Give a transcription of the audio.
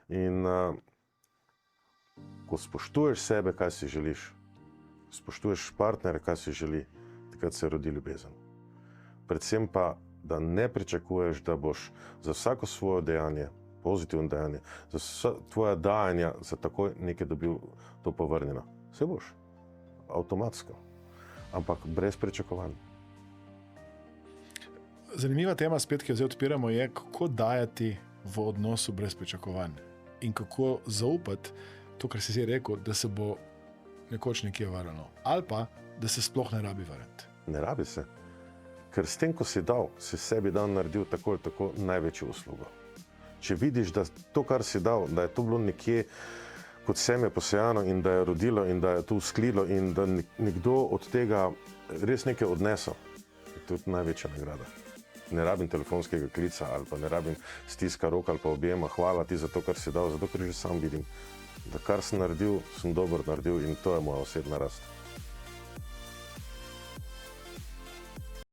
In ko spoštuješ sebe, kaj si želiš, spoštuješ partnera, kaj si želi, takrat se rodi ljubezen. Predvsem pa, da ne pričakuješ, da boš za vsako svoje dejanje, pozitivno dejanje, za vsa tvoja dajanja, za takoj nekaj dobil to povrnjeno. Se boš, avtomatsko, ampak brez pričakovanj. Zanimiva tema spet, ki jo zdaj odpiramo, je, kako dajati v odnosu brez pričakovanj in kako zaupati to, kar si zdaj rekel, da se bo nekoč nekje vrnilo. Ali pa, da se sploh ne rabi vrniti. Ne rabi se. Ker s tem, ko si dal, si sebi naredil tako ali tako največjo uslugo. Če vidiš, da to, kar si dal, da je to bilo nekje kot seme posejano in da je rodilo in da je to usklilo in da nekdo od tega res nekaj odnesel, je to največja nagrada. Ne rabim telefonskega klica ali pa ne rabim stiska rok ali pa objema, hvala ti za to, kar si dal, zato ker že sam vidim, da kar sem naredil, sem dobro naredil in to je moja osebna rast.